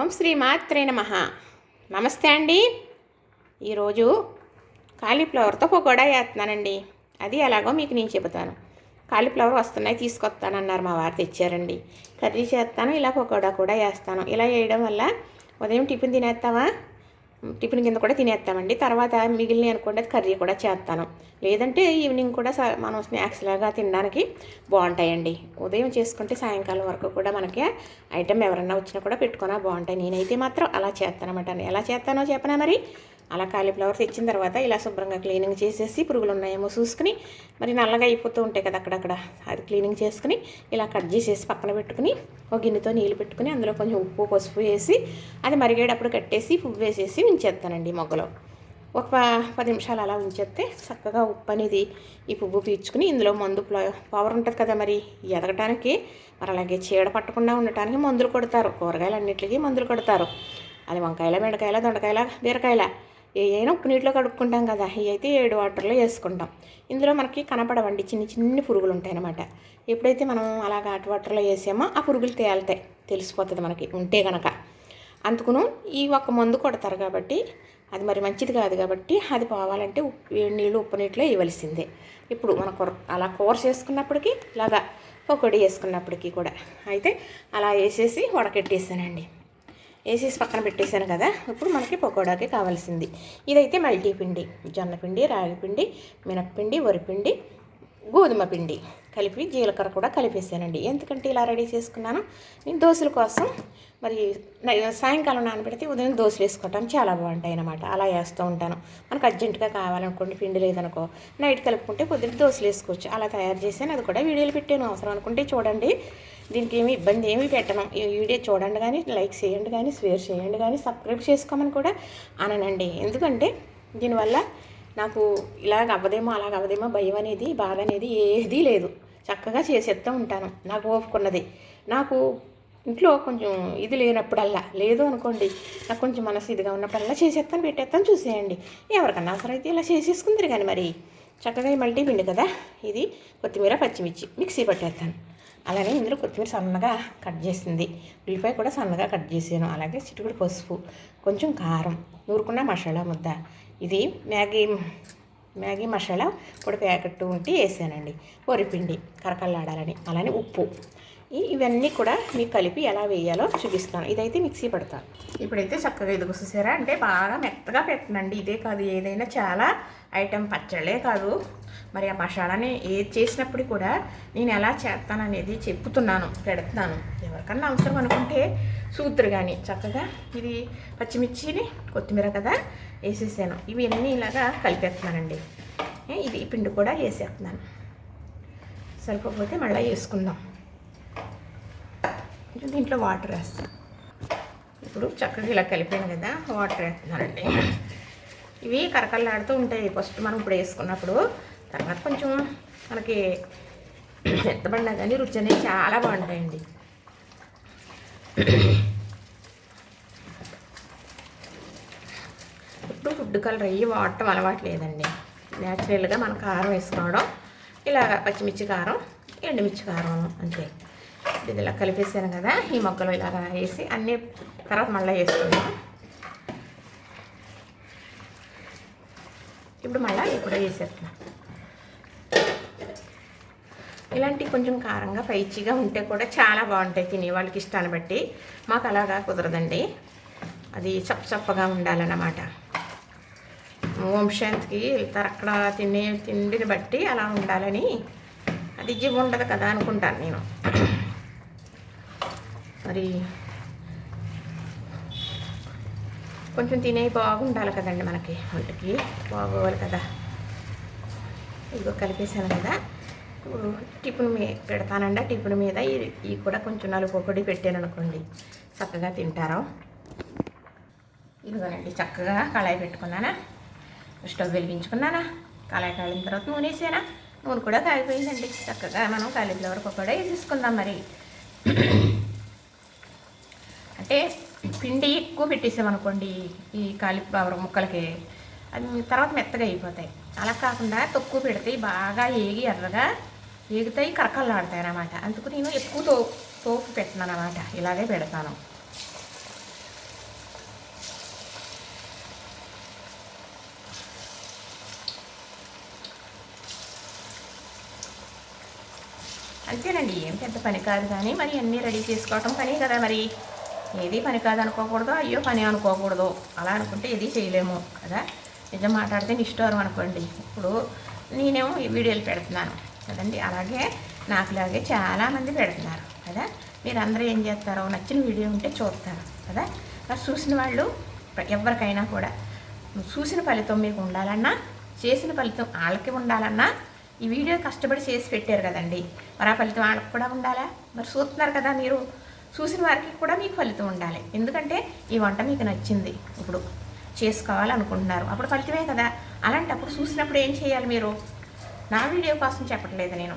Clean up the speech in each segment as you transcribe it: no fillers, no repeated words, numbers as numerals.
ఓం శ్రీ మాత్రే నమః. నమస్తే అండి. ఈరోజు కాలీఫ్లవర్తో పకోడా చేస్తున్నానండి. అది ఎలాగో మీకు నేను చెబుతాను. కాలీఫ్లవర్ వస్తున్నాయి తీసుకొస్తానన్నారు, మా వారు తెచ్చారండి. కర్రీ చేస్తాను, ఇలా పకోడా కూడా చేస్తాను. ఇలా చేయడం వల్ల ఉదయం టిఫిన్ తినేస్తామా, టిఫిన్ కింద కూడా తినేస్తామండి. తర్వాత మిగిలిన అనుకోండి అది కర్రీ కూడా చేస్తాను. లేదంటే ఈవినింగ్ కూడా మనం స్నాక్స్ లాగా తినడానికి బాగుంటాయండి. ఉదయం చేసుకుంటే సాయంకాలం వరకు కూడా మనకి ఐటెం ఎవరన్నా వచ్చినా కూడా పెట్టుకున్నా బాగుంటాయి. నేనైతే మాత్రం అలా చేస్తానమాట. ఎలా చేస్తానో చెప్పనా మరి. అలా కాలీఫ్లవర్ తెచ్చిన తర్వాత ఇలా శుభ్రంగా క్లీనింగ్ చేసేసి పురుగులు ఉన్నాయేమో చూసుకుని, మరి నల్లగా అయిపోతూ ఉంటాయి కదా అక్కడక్కడ, అది క్లీనింగ్ చేసుకుని ఇలా కట్ చేసేసి పక్కన పెట్టుకుని ఒక గిన్నెతో నీళ్ళు పెట్టుకుని అందులో కొంచెం ఉప్పు పసుపు వేసి అది మరిగేటప్పుడు కట్టేసి పువ్వు వేసేసి ఉంచేస్తానండి మొగ్గలో. ఒక 10 నిమిషాలు అలా ఉంచేస్తే చక్కగా ఉప్పు అనేది ఈ పువ్వు పీల్చుకుని ఇందులో మందు పవర్ ఉంటుంది కదా మరి ఎదగటానికి, మరి అలాగే చీడ పట్టకుండా ఉండటానికి మందులు కొడతారు. కూరగాయలు అన్నింటికి మందులు కొడతారు. అది వంకాయల, బెండకాయల, దొండకాయల, బీరకాయల ఏదైనా ఉప్పు నీటిలో కడుక్కుంటాం కదా, ఇవి అయితే 7 వాటర్లో వేసుకుంటాం. ఇందులో మనకి కనపడవండి, చిన్ని పురుగులు ఉంటాయి అన్నమాట. ఎప్పుడైతే మనం అలా ఘాటు వాటర్లో వేసామో ఆ పురుగులు తేలుతాయి, తెలిసిపోతుంది మనకి ఉంటే కనుక. అందుకును ఈ ఒక్క మందు కొడతారు కాబట్టి అది మరి మంచిది కాదు కాబట్టి అది పోవాలంటే నీళ్ళు ఉప్పు నీటిలో వేయవలసిందే. ఇప్పుడు మన అలా కూర చేసుకున్నప్పటికీ ఇలాగా పకోడీ వేసుకున్నప్పటికీ కూడా అయితే అలా వేసేసి వడకెట్టేసానండి. వేసేసి పక్కన పెట్టేశాను కదా. ఇప్పుడు మనకి పకోడాకి కావాల్సింది ఇదైతే మల్టీ పిండి, జొన్నపిండి, రాగిపిండి, మినప్పిండి, వరిపిండి, గోధుమ పిండి కలిపి జీలకర్ర కూడా కలిపేసానండి. ఎందుకంటే ఇలా రెడీ చేసుకున్నాను నేను దోశల కోసం. మరి సాయంకాలం నానబెడితే ఉదయం దోశలు వేసుకోవటం చాలా బాగుంటాయి అన్నమాట. అలా వేస్తూ ఉంటాను. మనకు అర్జెంటుగా కావాలనుకోండి, పిండి లేదనుకో నైట్ కలుపుకుంటే పొద్దున్న దోశలు వేసుకోవచ్చు. అలా తయారు చేశాను, అది కూడా వీడియోలు పెట్టాను. అవసరం అనుకుంటే చూడండి, దీనికి ఏమి ఇబ్బంది ఏమీ పెట్టను. ఈ వీడియో చూడండి కానీ, లైక్ చేయండి కానీ, షేర్ చేయండి కానీ, సబ్స్క్రైబ్ చేసుకోమని కూడా అననండి. ఎందుకంటే దీనివల్ల నాకు ఇలాగ అవ్వదేమో అలాగ అవ్వదేమో భయం అనేది, బాధ అనేది ఏదీ లేదు. చక్కగా చేసేస్తూ ఉంటాను. నాకు ఓపుకున్నది. నాకు ఇంట్లో కొంచెం ఇది లేనప్పుడల్లా, లేదు అనుకోండి నాకు కొంచెం మనసు ఇదిగా ఉన్నప్పుడల్లా చేసేస్తాను, పెట్టేస్తాను, చూసేయండి. ఎవరికన్నా అవసరం అయితే ఇలా చేసేసుకుందరు కానీ మరి చక్కగా ఈ మల్టీ పిండి కదా, ఇది కొత్తిమీర పచ్చిమిర్చి మిక్సీ పట్టేస్తాను. అలానే ఇందులో కొత్తిమీర సన్నగా కట్ చేసింది, ఉల్లిపాయ కూడా సన్నగా కట్ చేసాను. అలాగే చిటికెడు పసుపు, కొంచెం కారం, నూరుకున్న మసాలా ముద్ద, ఇది మ్యాగీ మసాలా పొడి ప్యాకెట్ ఉంటే వేసానండి, వరిపిండి కరకల్లాడాలని, అలానే ఉప్పు, ఇవన్నీ కూడా మీకు కలిపి ఎలా వేయాలో చూపిస్తాను. ఇదైతే మిక్సీ పడతాను. ఇప్పుడైతే చక్కగా ఇది చూసారా అంటే బాగా మెత్తగా పెట్టనండి. ఇదే కాదు, ఏదైనా చాలా ఐటెం పచ్చళ్ళే కాదు మరి ఆ మసాలాని ఏది చేసినప్పుడు కూడా నేను ఎలా చేస్తాననేది చెప్పుతున్నాను, పెడుతున్నాను. ఎవరికన్నా అవసరం అనుకుంటే సూత్రు కానీ చక్కగా ఇది పచ్చిమిర్చిని కొత్తిమీర కదా వేసేసాను. ఇవన్నీ ఇలాగా కలిపేస్తున్నానండి. ఇది పిండి కూడా వేసేస్తున్నాను. సరిపోతే మళ్ళీ వేసుకుందాం. దీంట్లో వాటర్ వేస్తాను. ఇప్పుడు చక్కగా ఇలా కలిపాను కదా, వాటర్ వేస్తున్నానండి. ఇవి కరకల్లాడుతూ ఉంటాయి ఫస్ట్ మనం ఇప్పుడు వేసుకున్నప్పుడు. తర్వాత కొంచెం మనకి మెత్తబడినా కానీ రుచి అనేది చాలా బాగుంటాయండి. ఇప్పుడు ఫుడ్ కలర్ అయ్యి వాడటం అలవాటు లేదండి. న్యాచురల్గా మనం కారం వేసుకోవడం, ఇలాగ పచ్చిమిర్చి కారం, ఎండుమిర్చి కారం అంతే. ఇది ఇలా కలిపేసాను కదా, ఈ మొక్కలు ఇలాగా వేసి అన్నీ తర్వాత మళ్ళీ వేసుకుందాం. ఇప్పుడు మళ్ళీ ఇప్పుడు వేసేస్తాను. ఇలాంటి కొంచెం కారంగా పైచిగా ఉంటే కూడా చాలా బాగుంటాయి తినే వాళ్ళకి ఇష్టాన్ని బట్టి. మాకు అలాగా కుదరదండి, అది చప్పగా ఉండాలన్నమాట. వంశాంతికి వెళ్తారు అక్కడ తిండిని బట్టి అలా ఉండాలని, అది జివ్ ఉండదు కదా అనుకుంటాను నేను. మరి కొంచెం తినేవి బాగుండాలి కదండి, మనకి ఒంటికి బాగోవాలి కదా. ఇదిగో కలిపేసాను కదా. ఇప్పుడు టిఫిన్ పెడతానండి. టిఫిన్ మీద ఇవి కూడా కొంచెం 4 పకోడీ పెట్టాను అనుకోండి, చక్కగా తింటారు. ఇదిగోనండి చక్కగా కళాయి పెట్టుకున్నానా, స్టవ్ వెలిగించుకున్నానా, కళాయి కాలిన తర్వాత నూనె వేసానా, నూనె కూడా కాగిపోయిందండి. చక్కగా మనం కాలీఫ్లవర్ పకోడా వేసేసుకుందాం. మరి అంటే పిండి ఎక్కువ పెట్టేసామనుకోండి ఈ కాలీఫ్లవర్ ముక్కలకి, అది తర్వాత మెత్తగా అయిపోతాయి. అలా కాకుండా తక్కువ పెడితే బాగా ఎర్రగా ఏగుతాయి, కరకల్లాడతాయి అన్నమాట. అందుకు నేను ఎక్కువ తోపు పెట్టను అన్నమాట, ఇలాగే పెడతాను. అంతేనండి, ఏం పెద్ద పని కాదు. కానీ మరి అన్నీ రెడీ చేసుకోవటం పని కదా. మరి ఏది పని కాదు అనుకోకూడదు, అయ్యో పని అనుకోకూడదు. అలా అనుకుంటే ఏది చేయలేము కదా. నిజం మాట్లాడితే నిష్ఠూరం అనుకోండి. ఇప్పుడు నేనేమో ఈ వీడియోలు పెడుతున్నాను కదండి, అలాగే నాకులాగే చాలామంది పెడుతున్నారు కదా. మీరందరూ ఏం చేస్తారో, నచ్చిన వీడియో ఉంటే చూస్తారు కదా. మరి చూసిన వాళ్ళు ఎవరికైనా కూడా చూసిన ఫలితం మీకు ఉండాలన్నా, చేసిన ఫలితం వాళ్ళకి ఉండాలన్నా ఈ వీడియో కష్టపడి చేసి పెట్టారు కదండి, మరి ఆ ఫలితం వాళ్ళకి కూడా ఉండాలా? మరి చూస్తున్నారు కదా మీరు, చూసిన వారికి కూడా మీకు ఫలితం ఉండాలి. ఎందుకంటే ఈ వంట మీకు నచ్చింది, ఇప్పుడు చేసుకోవాలనుకుంటున్నారు, అప్పుడు ఫలితమే కదా. అలాంటప్పుడు చూసినప్పుడు ఏం చేయాలి మీరు? నా వీడియో కోసం చెప్పట్లేదు నేను,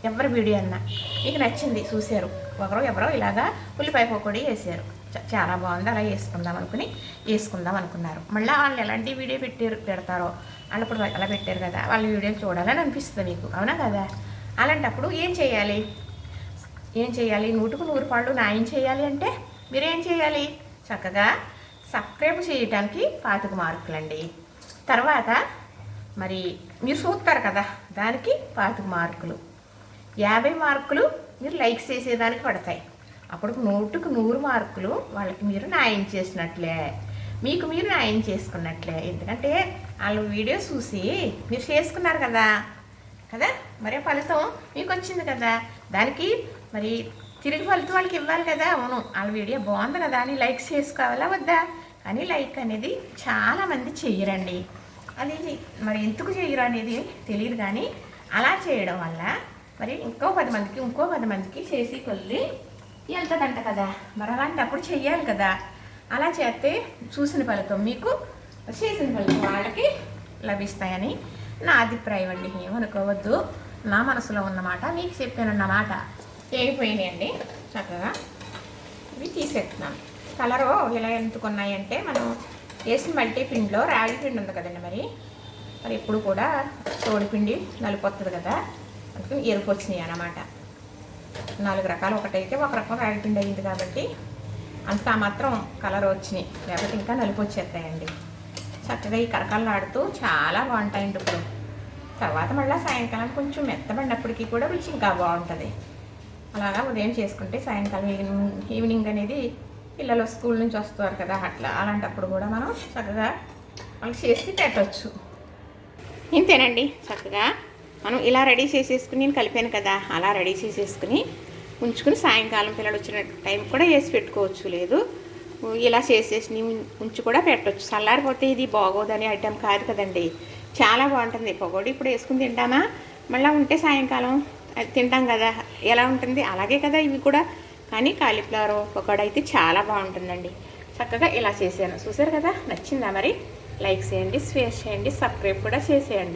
ఎవరి వీడియో అన్నా మీకు నచ్చింది, చూశారు, ఎవరో ఇలాగా ఉల్లిపాయ పకోడీ వేసారు, చాలా బాగుంది, అలా వేసుకుందాం అనుకున్నారు. మళ్ళీ వాళ్ళు ఎలాంటి వీడియో పెడతారో వాళ్ళు ఇప్పుడు అలా పెట్టారు కదా, వాళ్ళ వీడియో చూడాలని అనిపిస్తుంది మీకు, అవునా కదా. అలాంటప్పుడు ఏం చేయాలి? 100కు 100 పాళ్ళు న్యాయం చేయాలి అంటే మీరేం చేయాలి? చక్కగా సబ్స్క్రైబ్ చేయడానికి 25 మార్కులండి. తర్వాత మరి మీరు చూస్తారు కదా, దానికి 25 మార్కులు, 50 మార్కులు మీరు లైక్స్ చేసేదానికి పడతాయి. అప్పుడు 100కు 100 మార్కులు వాళ్ళకి మీరు న్యాయం చేసినట్లే, మీకు మీరు న్యాయం చేసుకున్నట్లే. ఎందుకంటే వాళ్ళు వీడియో చూసి మీరు చేసుకున్నారు కదా, మరి ఫలితం మీకు వచ్చింది కదా, దానికి మరి తిరిగి ఫలితం వాళ్ళకి ఇవ్వాలి కదా. అవును, వాళ్ళ వీడియో బాగుంది కదా అని లైక్స్ చేసుకోవాలా వద్దా? కానీ లైక్ అనేది చాలామంది చెయ్యరండి. అది మరి ఎందుకు చెయ్యరు అనేది తెలియదు. కానీ అలా చేయడం వల్ల మరి ఇంకో 10 మందికి చేసి కొద్ది వెళ్తుందంట కదా. మరి అలాంటప్పుడు చెయ్యాలి కదా. అలా చేస్తే చూసిన ఫలితం మీకు, చేసిన ఫలితం వాళ్ళకి లభిస్తాయని నా అభిప్రాయం అండి. ఏమనుకోవద్దు, నా మనసులో ఉన్నమాట మీకు చెప్పానన్నమాట. వేగిపోయినాయండి, చక్కగా ఇవి తీసేస్తున్నాను. కలరు ఇలా ఎందుకున్నాయంటే, మనం వేసిన మల్టీ పిండిలో రాగి పిండి ఉంది కదండి, మరి ఎప్పుడు కూడా తోడిపిండి నలుపు వస్తుంది కదా, అందుకని ఎరుపు వచ్చినాయి అన్నమాట. 4 రకాలు ఒకటైతే ఒక రకం రాగి పిండి అయింది కాబట్టి అంత మాత్రం కలర్ వచ్చినాయి, లేకపోతే ఇంకా నలుపు వచ్చేస్తాయండి. చక్కగా ఈ కరకల్లాడుతూ చాలా బాగుంటాయండి. ఇప్పుడు తర్వాత మళ్ళీ సాయంకాలం కొంచెం మెత్తబడినప్పటికీ కూడా రుచి ఇంకా బాగుంటుంది. అలాగా ఉదయం చేసుకుంటే సాయంకాలం ఈవినింగ్ అనేది పిల్లలు స్కూల్ నుంచి వస్తారు కదా, అలాంటప్పుడు కూడా మనం చక్కగా వాళ్ళకి చేసి పెట్టవచ్చు. ఇంతేనండి, చక్కగా మనం ఇలా రెడీ చేసేసుకుని, నేను కలిపాను కదా, అలా రెడీ చేసేసుకుని ఉంచుకుని సాయంకాలం పిల్లలు వచ్చిన టైం కూడా వేసి పెట్టుకోవచ్చు. లేదు ఇలా చేసేసి ఉంచి కూడా పెట్టవచ్చు. చల్లారిపోతే ఇది బాగోదని ఐటెం కాదు కదండి, చాలా బాగుంటుంది. పకోడీ ఇప్పుడు వేసుకుని తింటామా, మళ్ళీ ఉంటే సాయంకాలం తింటాం కదా, ఎలా ఉంటుంది అలాగే కదా ఇవి కూడా. కానీ కాలీఫ్లవర్ పకోడీ అయితే చాలా బాగుంటుందండి. చక్కగా ఇలా చేశాను, చూసారు కదా. నచ్చిందా మరి? లైక్ చేయండి, షేర్ చేయండి, సబ్స్క్రైబ్ కూడా చేసేయండి.